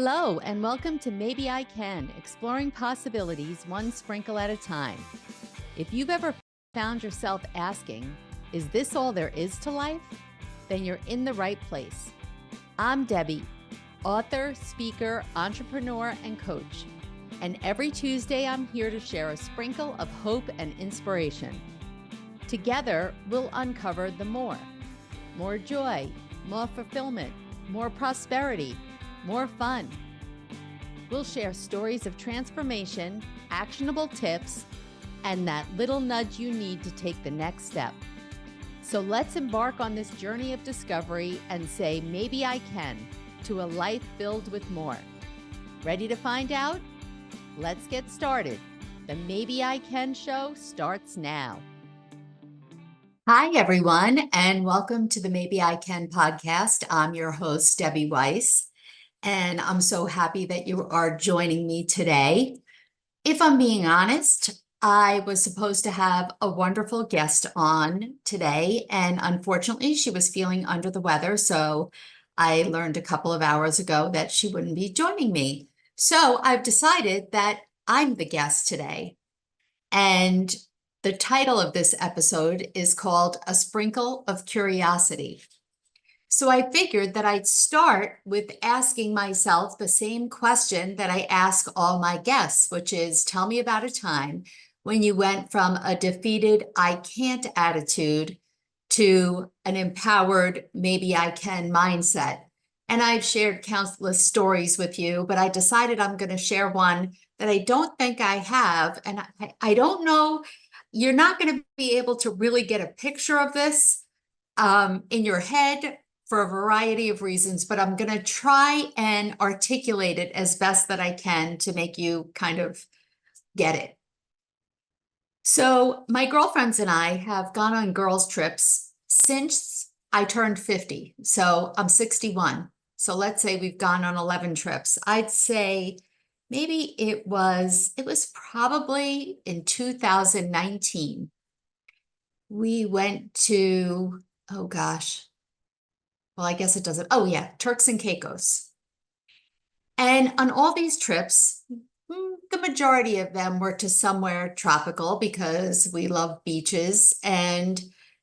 Hello, and welcome to Maybe I Can, exploring possibilities one sprinkle at a time. If you've ever found yourself asking, is this all there is to life? Then you're in the right place. I'm Debbie, author, speaker, entrepreneur, and coach. And every Tuesday, I'm here to share a sprinkle of hope and inspiration. Together, we'll uncover the more joy, more fulfillment, more prosperity, more fun. We'll share stories of transformation, actionable tips, and that little nudge you need to take the next step. So let's embark on this journey of discovery and say, maybe I can, to a life filled with more. Ready to find out? Let's get started. The Maybe I Can show starts now. Hi, everyone, and welcome to the Maybe I Can podcast. I'm your host, Debbie Weiss, and I'm so happy that you are joining me today. If I'm being honest, I was supposed to have a wonderful guest on today, and unfortunately, she was feeling under the weather, so I learned a couple of hours ago that she wouldn't be joining me. So I've decided that I'm the guest today, and the title of this episode is called A Sprinkle of Curiosity. So I figured that I'd start with asking myself the same question that I ask all my guests, which is, tell me about a time when you went from a defeated I can't attitude to an empowered maybe I can mindset. And I've shared countless stories with you, but I decided I'm going to share one that I don't think I have. And I don't know, you're not going to be able to really get a picture of this in your head for a variety of reasons, but I'm going to try and articulate it as best that I can to make you kind of get it. So my girlfriends and I have gone on girls' trips since I turned 50. So I'm 61. So let's say we've gone on 11 trips. I'd say maybe it was probably in 2019. We went to, oh gosh, well, I guess it doesn't, oh yeah, Turks and Caicos. And on all these trips, the majority of them were to somewhere tropical because we love beaches. And,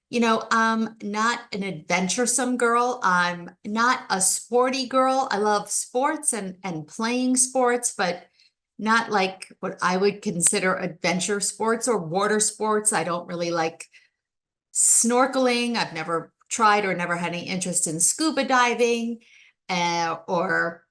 you know, I'm not an adventuresome girl. I'm not a sporty girl. I love sports and playing sports, but not like what I would consider adventure sports or water sports. I don't really like snorkeling. I've never tried or never had any interest in scuba diving or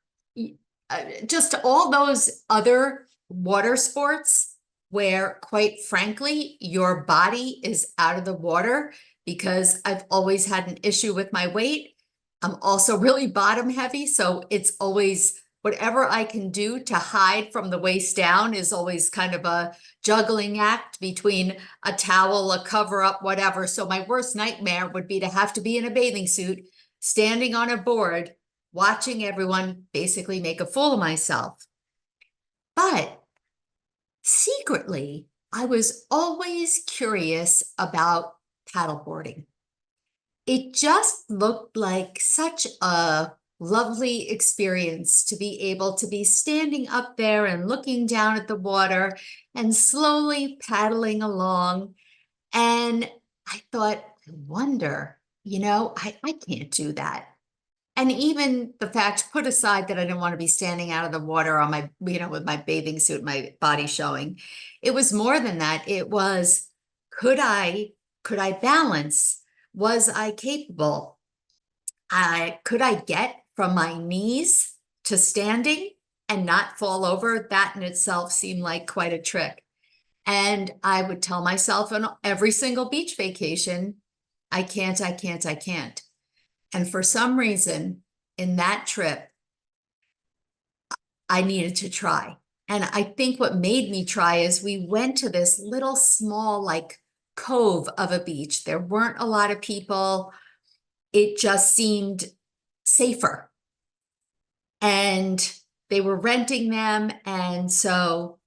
just all those other water sports where, quite frankly, your body is out of the water because I've always had an issue with my weight. I'm also really bottom heavy, so it's always whatever I can do to hide from the waist down is always kind of a juggling act between a towel, a cover up, whatever. So my worst nightmare would be to have to be in a bathing suit, standing on a board, watching everyone basically make a fool of myself. But secretly, I was always curious about paddleboarding. It just looked like such a lovely experience to be able to be standing up there and looking down at the water and slowly paddling along. And I thought, I wonder, I can't do that. And even the fact, put aside that I didn't want to be standing out of the water on my, with my bathing suit, my body showing. It was more than that. It was, could I balance? Was I capable? Could I get from my knees to standing and not fall over? That in itself seemed like quite a trick. And I would tell myself on every single beach vacation, I can't. And for some reason, in that trip, I needed to try. And I think what made me try is we went to this little small, like, cove of a beach. There weren't a lot of people. It just seemed safer. And they were renting them. And so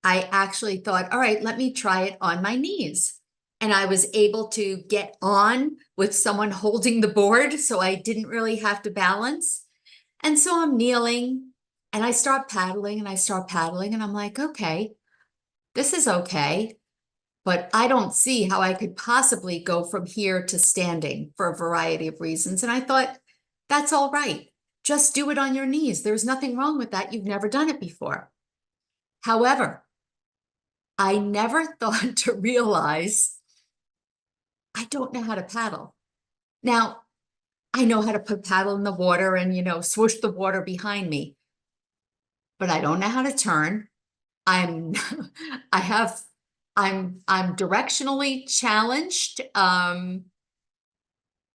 I actually thought, all right, let me try it on my knees. And I was able to get on with someone holding the board, so I didn't really have to balance. And so I'm kneeling and I start paddling and I start paddling and I'm like, okay, this is okay. But I don't see how I could possibly go from here to standing for a variety of reasons. And I thought, that's all right. Just do it on your knees. There's nothing wrong with that. You've never done it before. However, I never thought to realize I don't know how to paddle. Now, I know how to put paddle in the water and, swoosh the water behind me, but I don't know how to turn. I'm, I have, I'm directionally challenged.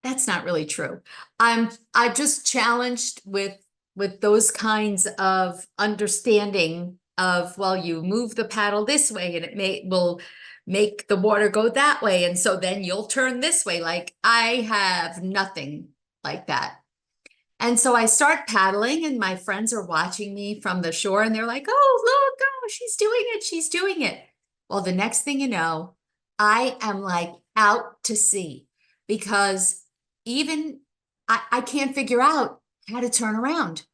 That's not really true. I'm just challenged with those kinds of understanding of, well, you move the paddle this way and will make the water go that way. And so then you'll turn this way. Like I have nothing like that. And so I start paddling and my friends are watching me from the shore and they're like, oh, look, oh, she's doing it. She's doing it. Well, the next thing you know, I am like out to sea because even I can't figure out how to turn around.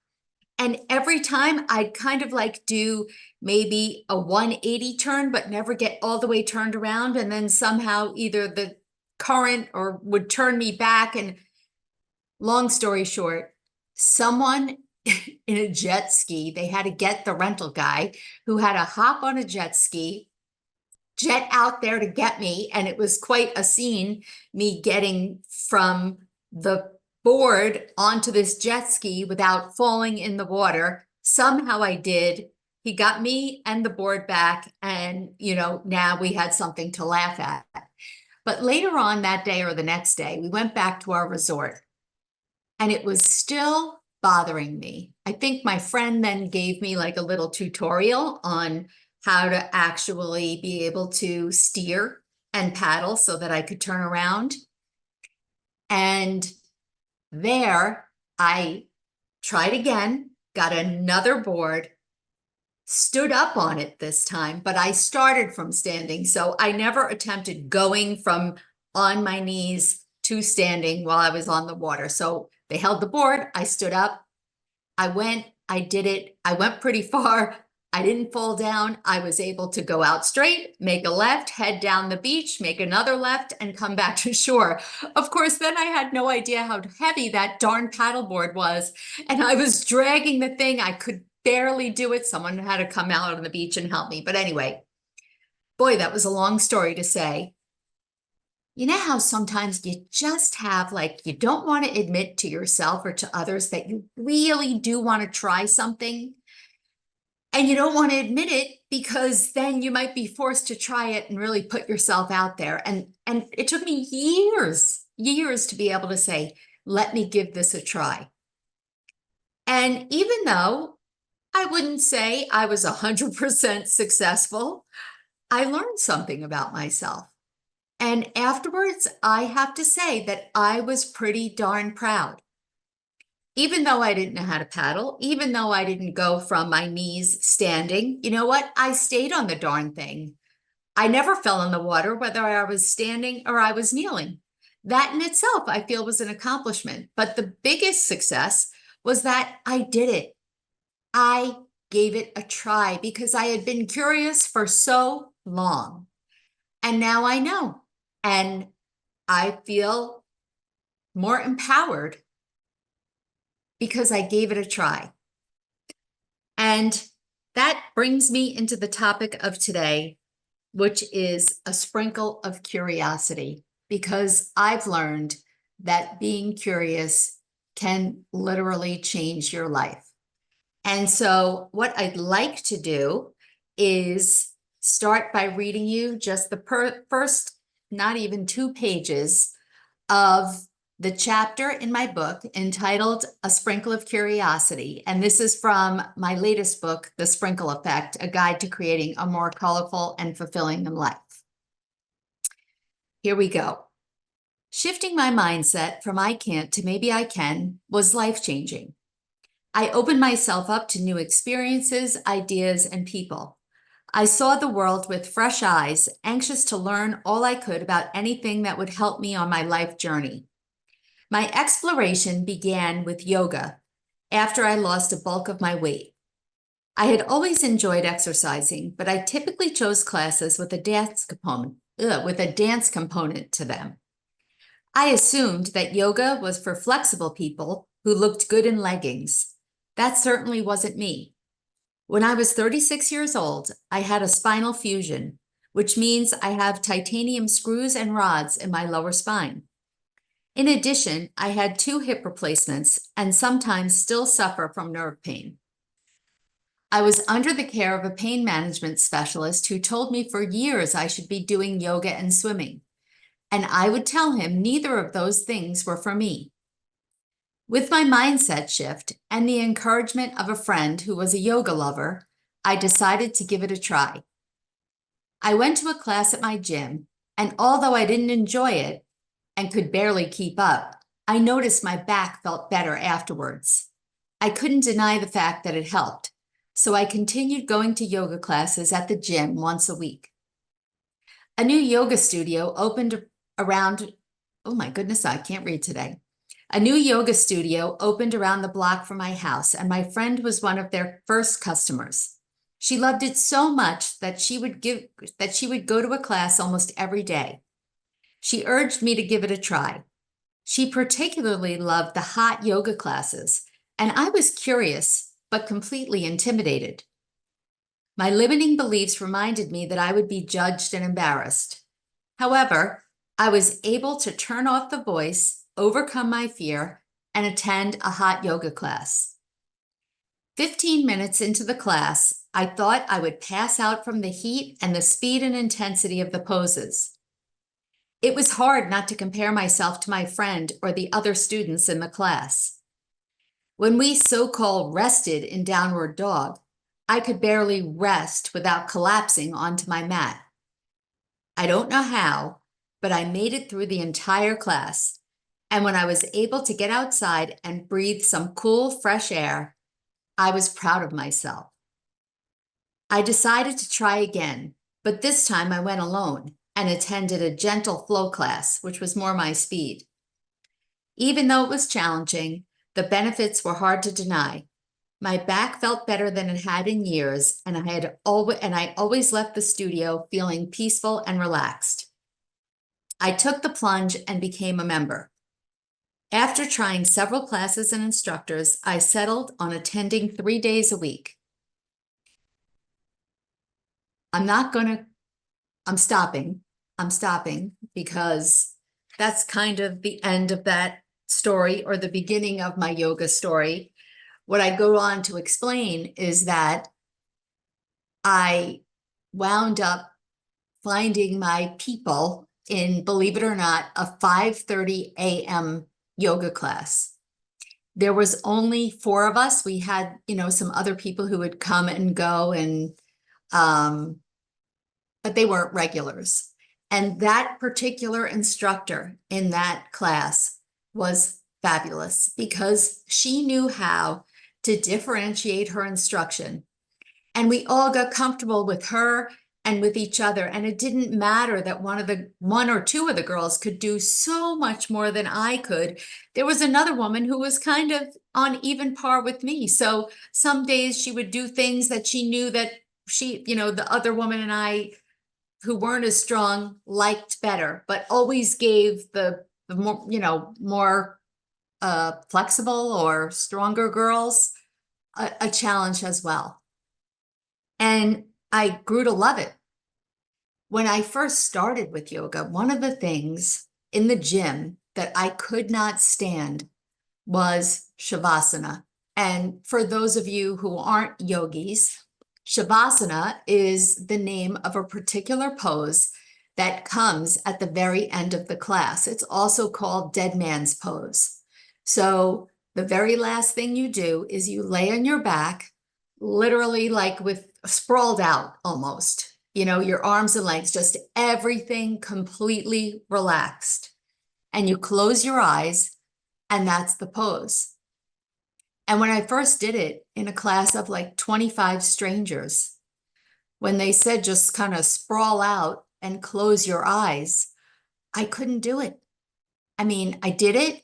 And every time I'd kind of like do maybe a 180 turn, but never get all the way turned around. And then somehow either the current or would turn me back. And long story short, someone in a jet ski, they had to get the rental guy who had to hop on a jet ski, jet out there to get me. And it was quite a scene, me getting from the board onto this jet ski without falling in the water. Somehow I did. He got me and the board back. And, now we had something to laugh at. But later on that day or the next day, we went back to our resort. And it was still bothering me. I think my friend then gave me like a little tutorial on how to actually be able to steer and paddle so that I could turn around. And there I tried again, got another board, stood up on it this time, but I started from standing. So I never attempted going from on my knees to standing while I was on the water. So they held the board. I stood up. I did it. I went pretty far. I didn't fall down. I was able to go out straight, make a left, head down the beach, make another left, and come back to shore. Of course, then I had no idea how heavy that darn paddleboard was. And I was dragging the thing. I could barely do it. Someone had to come out on the beach and help me. But anyway, boy, that was a long story to say. You know how sometimes you just have you don't want to admit to yourself or to others that you really do want to try something and you don't want to admit it because then you might be forced to try it and really put yourself out there. And it took me years to be able to say, let me give this a try. And even though I wouldn't say I was 100% successful, I learned something about myself. And afterwards, I have to say that I was pretty darn proud. Even though I didn't know how to paddle, even though I didn't go from my knees standing, you know what? I stayed on the darn thing. I never fell in the water, whether I was standing or I was kneeling. That in itself, I feel, was an accomplishment. But the biggest success was that I did it. I gave it a try because I had been curious for so long. And now I know. And I feel more empowered because I gave it a try. And that brings me into the topic of today, which is a sprinkle of curiosity, because I've learned that being curious can literally change your life. And so what I'd like to do is start by reading you just the first, not even 2 pages of the chapter in my book entitled A Sprinkle of Curiosity. And this is from my latest book, The Sprinkle Effect, A Guide to Creating a More Colorful and Fulfilling Life. Here we go. Shifting my mindset from I can't to maybe I can was life-changing. I opened myself up to new experiences, ideas, and people. I saw the world with fresh eyes, anxious to learn all I could about anything that would help me on my life journey. My exploration began with yoga, after I lost a bulk of my weight. I had always enjoyed exercising, but I typically chose classes with a dance component to them. I assumed that yoga was for flexible people who looked good in leggings. That certainly wasn't me. When I was 36 years old, I had a spinal fusion, which means I have titanium screws and rods in my lower spine. In addition, I had 2 hip replacements and sometimes still suffer from nerve pain. I was under the care of a pain management specialist who told me for years I should be doing yoga and swimming, and I would tell him neither of those things were for me. With my mindset shift and the encouragement of a friend who was a yoga lover, I decided to give it a try. I went to a class at my gym, and although I didn't enjoy it and could barely keep up, I noticed my back felt better afterwards. I couldn't deny the fact that it helped, so I continued going to yoga classes at the gym once a week. A new yoga studio opened around, oh my goodness, I can't read today. A new yoga studio opened around the block from my house, and my friend was one of their first customers. She loved it so much that she would go to a class almost every day. She urged me to give it a try. She particularly loved the hot yoga classes, and I was curious, but completely intimidated. My limiting beliefs reminded me that I would be judged and embarrassed. However, I was able to turn off the voice, overcome my fear, and attend a hot yoga class. 15 minutes into the class, I thought I would pass out from the heat and the speed and intensity of the poses. It was hard not to compare myself to my friend or the other students in the class. When we so-called rested in downward dog, I could barely rest without collapsing onto my mat. I don't know how, but I made it through the entire class. And when I was able to get outside and breathe some cool, fresh air, I was proud of myself. I decided to try again, but this time I went alone and attended a gentle flow class, which was more my speed. Even though it was challenging, the benefits were hard to deny. My back felt better than it had in years, and I always left the studio feeling peaceful and relaxed. I took the plunge and became a member. After trying several classes and instructors, I settled on attending 3 days a week. I'm stopping because that's kind of the end of that story, or the beginning of my yoga story. What I go on to explain is that I wound up finding my people in, believe it or not, a 5:30 a.m. yoga class. There was only 4 of us. We had, some other people who would come and go, and but they weren't regulars. And that particular instructor in that class was fabulous because she knew how to differentiate her instruction. And we all got comfortable with her and with each other. And it didn't matter that one or two of the girls could do so much more than I could. There was another woman who was kind of on even par with me. So some days she would do things that she knew that the other woman and I, who weren't as strong, liked better, but always gave the more flexible or stronger girls a challenge as well. And I grew to love it. When I first started with yoga, one of the things in the gym that I could not stand was Shavasana. And for those of you who aren't yogis, Shavasana is the name of a particular pose that comes at the very end of the class. It's also called dead man's pose. So the very last thing you do is you lay on your back, literally like with sprawled out almost, your arms and legs, just everything completely relaxed. And you close your eyes, and that's the pose. And when I first did it in a class of like 25 strangers, when they said just kind of sprawl out and close your eyes, I couldn't do it. I mean, I did it,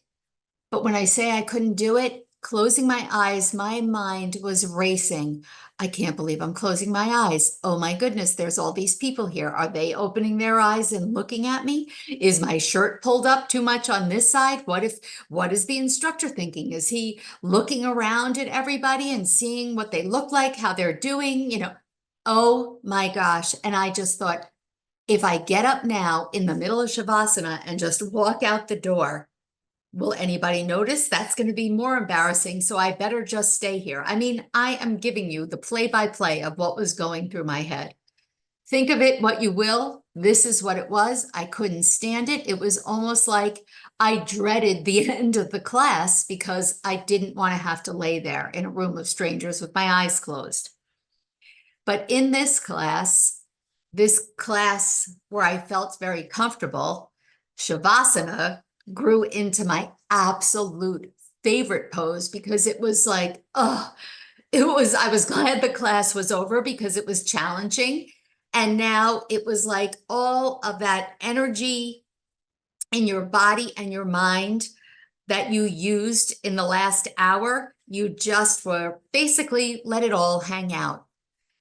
but when I say I couldn't do it, closing my eyes, my mind was racing. I can't believe I'm closing my eyes. Oh my goodness, there's all these people here. Are they opening their eyes and looking at me? Is my shirt pulled up too much on this side? What is the instructor thinking? Is he looking around at everybody and seeing what they look like, how they're doing? Oh my gosh. And I just thought, if I get up now in the middle of Shavasana and just walk out the door, will anybody notice? That's going to be more embarrassing. So I better just stay here. I mean, I am giving you the play-by-play of what was going through my head. Think of it what you will. This is what it was. I couldn't stand it. It was almost like I dreaded the end of the class because I didn't want to have to lay there in a room of strangers with my eyes closed. But in this class where I felt very comfortable, Shavasana grew into my absolute favorite pose because it was like, I was glad the class was over because it was challenging. And now it was like all of that energy in your body and your mind that you used in the last hour, you just were basically let it all hang out.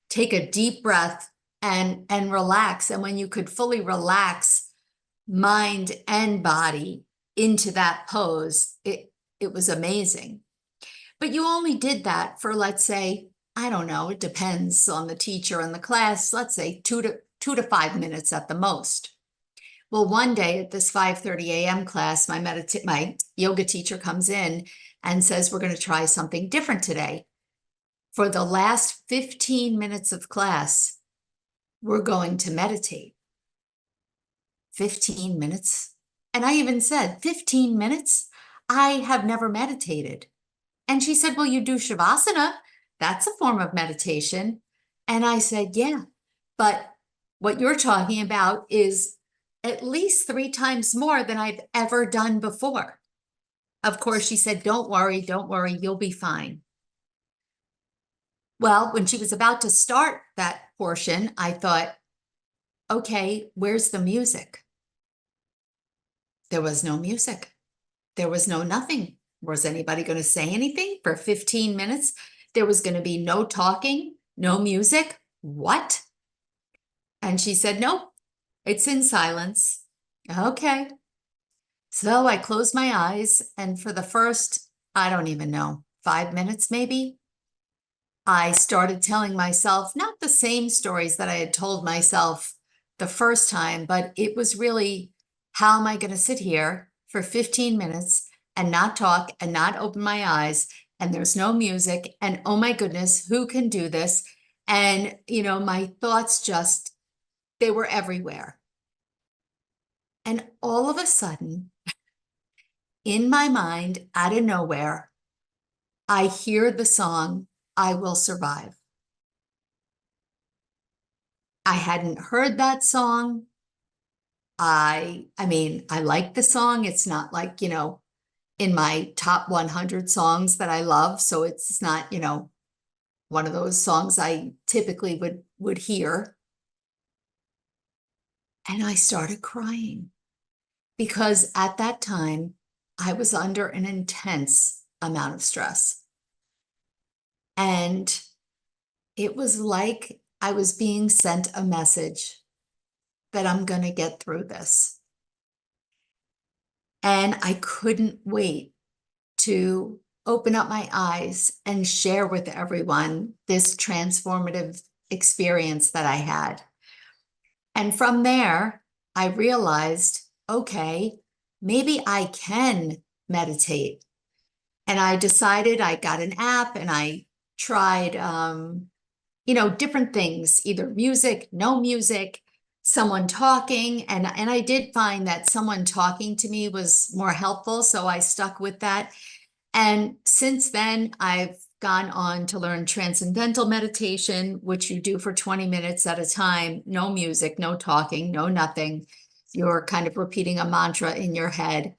Take a deep breath and relax. And when you could fully relax mind and body into that pose, it was amazing. But you only did that for, let's say, I don't know, it depends on the teacher and the class, let's say 2 to 5 minutes at the most. Well, one day at this 5:30 a.m. class, my yoga teacher comes in and says, we're going to try something different today. For the last 15 minutes of class, we're going to meditate. 15 minutes. And I even said, 15 minutes? I have never meditated. And she said, well, you do Shavasana. That's a form of meditation. And I said, yeah, but what you're talking about is at least 3 times more than I've ever done before. Of course, she said, don't worry, you'll be fine. Well, when she was about to start that portion, I thought, okay, where's the music? There was no music. There was no nothing. Was anybody going to say anything for 15 minutes? There was going to be no talking, no music. What? And she said, nope, it's in silence. Okay. So I closed my eyes, and for the first, I don't even know, 5 minutes maybe, I started telling myself, not the same stories that I had told myself the first time, but it was really, how am I going to sit here for 15 minutes and not talk and not open my eyes? And there's no music. And oh my goodness, who can do this? And, my thoughts just, they were everywhere. And all of a sudden, in my mind, out of nowhere, I hear the song, I Will Survive. I hadn't heard that song. I mean, I like the song. It's not like, in my top 100 songs that I love. So it's not, one of those songs I typically would hear. And I started crying because at that time I was under an intense amount of stress. And it was like I was being sent a message that I'm going to get through this. And I couldn't wait to open up my eyes and share with everyone this transformative experience that I had. And from there, I realized, okay, maybe I can meditate. And I decided, I got an app and I tried, different things, either music, no music, someone talking. And I did find that someone talking to me was more helpful. So I stuck with that. And since then, I've gone on to learn transcendental meditation, which you do for 20 minutes at a time, no music, no talking, no nothing. You're kind of repeating a mantra in your head.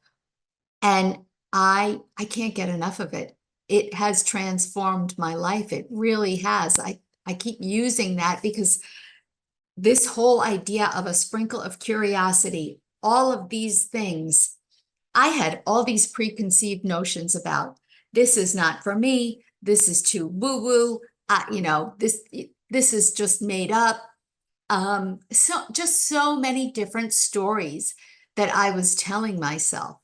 And I can't get enough of it. It has transformed my life. It really has. I keep using that because this whole idea of a sprinkle of curiosity, all of these things, I had all these preconceived notions about. this is not for me. This is too woo-woo. This is just made up. So just so many different stories that I was telling myself.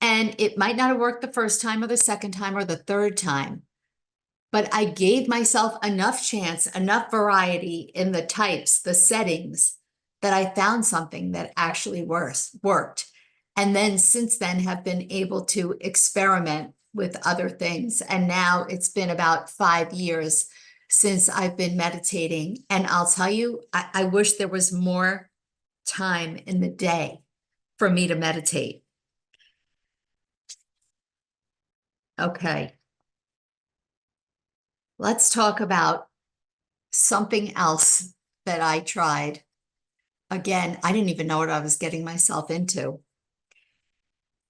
And it might not have worked the first time or the second time or the third time, but I gave myself enough chance, enough variety in the types, the settings, that I found something that actually worked. And then since then have been able to experiment with other things. And now it's been about 5 years since I've been meditating. And I'll tell you, I wish there was more time in the day for me to meditate. Okay. Let's talk about something else that I tried. Again, I didn't even know what I was getting myself into.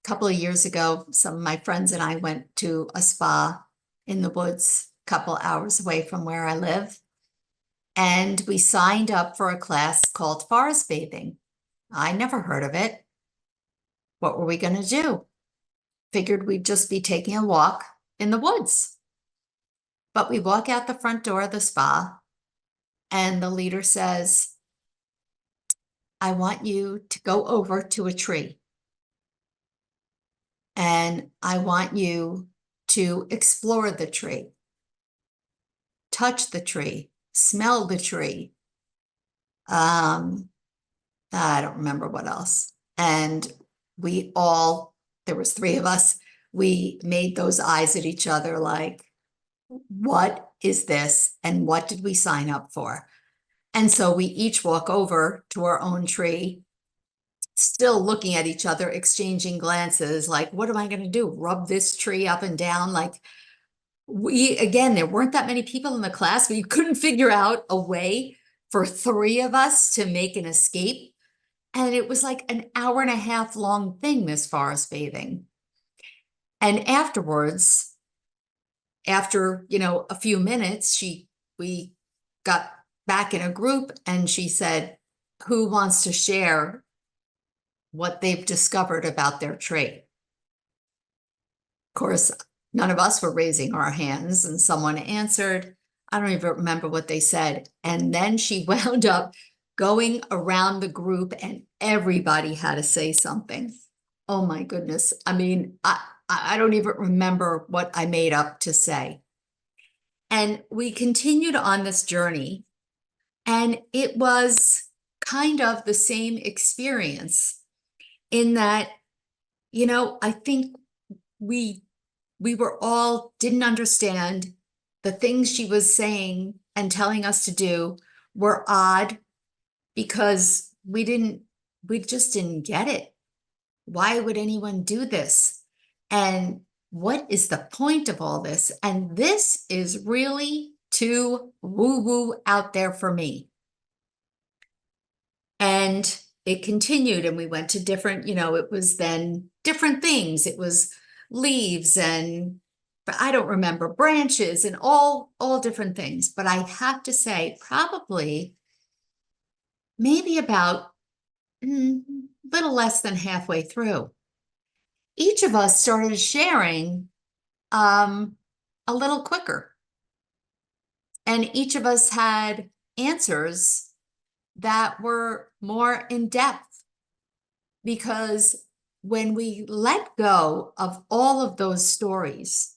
A couple of years ago, some of my friends and I went to a spa in the woods, a couple hours away from where I live. And we signed up for a class called forest bathing. I never heard of it. What were we going to do? Figured we'd just be taking a walk in the woods. But we walk out the front door of the spa, and the leader says, I want you to go over to a tree. And I want you to explore the tree, touch the tree, smell the tree. I don't remember what else. And there was three of us, we made those eyes at each other like, what is this? And what did we sign up for? And so we each walk over to our own tree, still looking at each other, exchanging glances, like, what am I going to do? Rub this tree up and down? Like, again, there weren't that many people in the class. We couldn't figure out a way for three of us to make an escape. And it was like an hour and a half long thing, this forest bathing. And afterwards, after, a few minutes, we got back in a group and she said, who wants to share what they've discovered about their tree? Of course, none of us were raising our hands, and someone answered. I don't even remember what they said. And then she wound up going around the group and everybody had to say something. Oh my goodness. I mean, I don't even remember what I made up to say. And we continued on this journey, and it was kind of the same experience in that, I think we were all didn't understand the things she was saying and telling us to do were odd because we just didn't get it. Why would anyone do this? And what is the point of all this? And this is really too woo-woo out there for me. And it continued, and we went to different, it was then different things. It was leaves and I don't remember, branches and all different things. But I have to say, probably maybe about little less than halfway through, each of us started sharing a little quicker. And each of us had answers that were more in depth, because when we let go of all of those stories,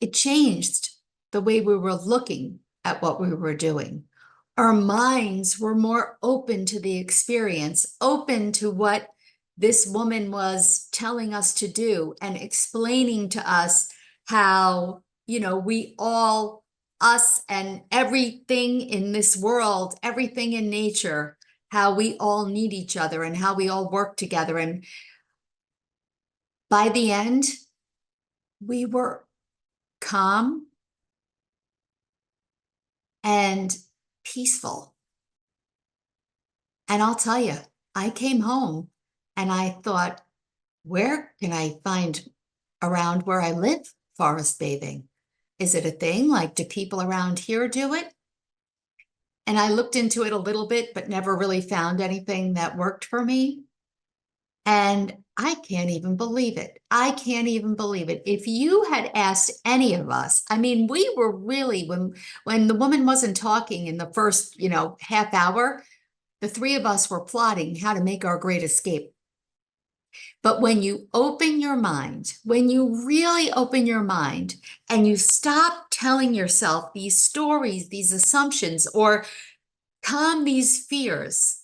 it changed the way we were looking at what we were doing. Our minds were more open to the experience, open to what this woman was telling us to do and explaining to us how, we all, us and everything in this world, everything in nature, how we all need each other and how we all work together. And by the end, we were calm and peaceful. And I'll tell you, I came home and I thought, where can I find around where I live forest bathing? Is it a thing? Like, do people around here do it? And I looked into it a little bit, but never really found anything that worked for me. And I can't even believe it. I can't even believe it. If you had asked any of us, I mean, we were really, when the woman wasn't talking in the first, half hour, the three of us were plotting how to make our great escape. But when you open your mind, when you really open your mind and you stop telling yourself these stories, these assumptions, or calm these fears,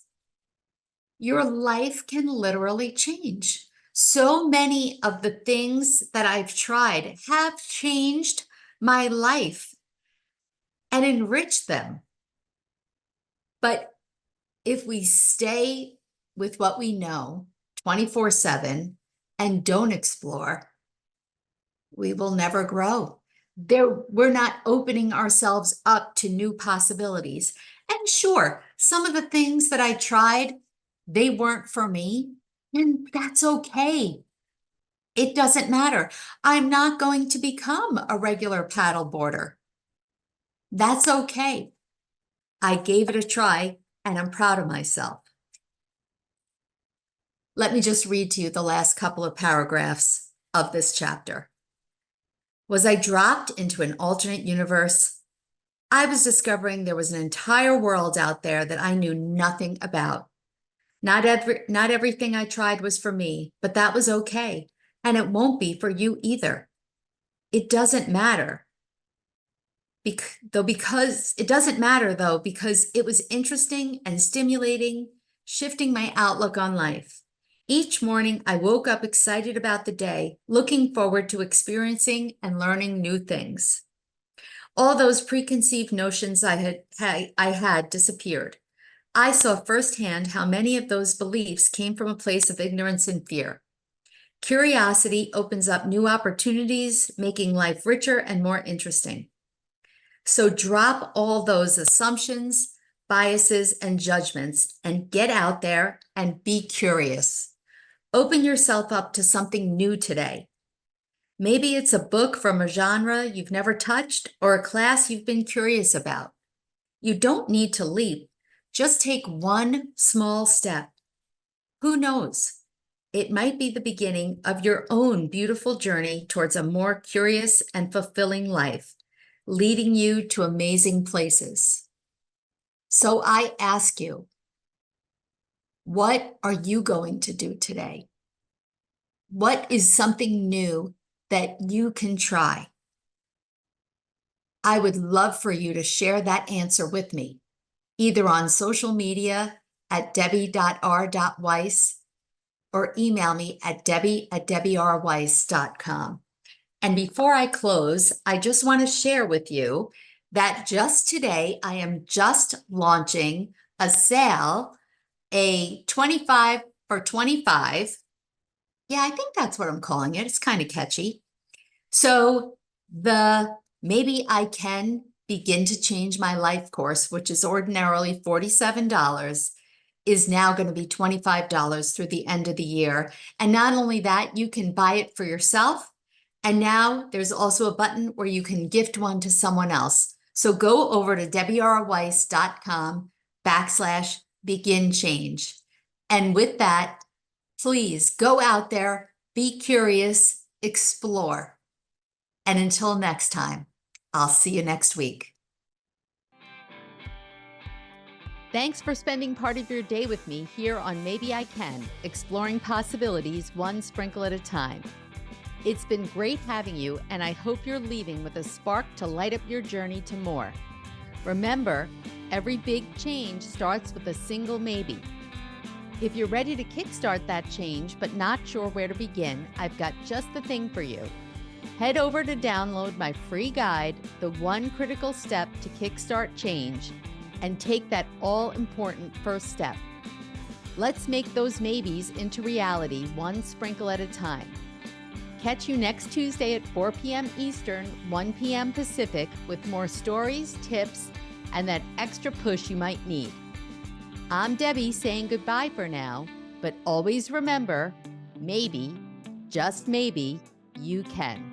your life can literally change. So many of the things that I've tried have changed my life and enriched them. But if we stay with what we know 24/7 and don't explore, we will never grow. We're not opening ourselves up to new possibilities. And sure, some of the things that I tried, they weren't for me, and that's okay. It doesn't matter. I'm not going to become a regular paddleboarder. That's okay. I gave it a try, and I'm proud of myself. Let me just read to you the last couple of paragraphs of this chapter. Was I dropped into an alternate universe? I was discovering there was an entire world out there that I knew nothing about. Not everything I tried was for me, but that was okay. And it won't be for you either. It doesn't matter. Because it doesn't matter though, because it was interesting and stimulating, shifting my outlook on life. Each morning, I woke up excited about the day, looking forward to experiencing and learning new things. All those preconceived notions I had disappeared. I saw firsthand how many of those beliefs came from a place of ignorance and fear. Curiosity opens up new opportunities, making life richer and more interesting. So drop all those assumptions, biases, and judgments and get out there and be curious. Open yourself up to something new today. Maybe it's a book from a genre you've never touched or a class you've been curious about. You don't need to leap. Just take one small step. Who knows? It might be the beginning of your own beautiful journey towards a more curious and fulfilling life, leading you to amazing places. So I ask you, what are you going to do today? What is something new that you can try? I would love for you to share that answer with me, either on social media at debbie.r.weiss or email me at debbie@debbierweiss.com. And before I close, I just want to share with you that just today, I am just launching a sale, a 25 for 25. Yeah, I think that's what I'm calling it. It's kind of catchy. So the Maybe I Can Begin to Change My Life course, which is ordinarily $47, is now going to be $25 through the end of the year. And not only that, you can buy it for yourself. And now there's also a button where you can gift one to someone else. So go over to debbierweiss.com/begin change. And with that, please go out there, be curious, explore. And until next time, I'll see you next week. Thanks for spending part of your day with me here on Maybe I Can, exploring possibilities one sprinkle at a time. It's been great having you, and I hope you're leaving with a spark to light up your journey to more. Remember, every big change starts with a single maybe. If you're ready to kickstart that change but not sure where to begin, I've got just the thing for you. Head over to download my free guide, The One Critical Step to Kickstart Change, and take that all-important first step. Let's make those maybes into reality one sprinkle at a time. Catch you next Tuesday at 4 p.m. Eastern, 1 p.m. Pacific with more stories, tips, and that extra push you might need. I'm Debbie saying goodbye for now, but always remember, maybe, just maybe, you can.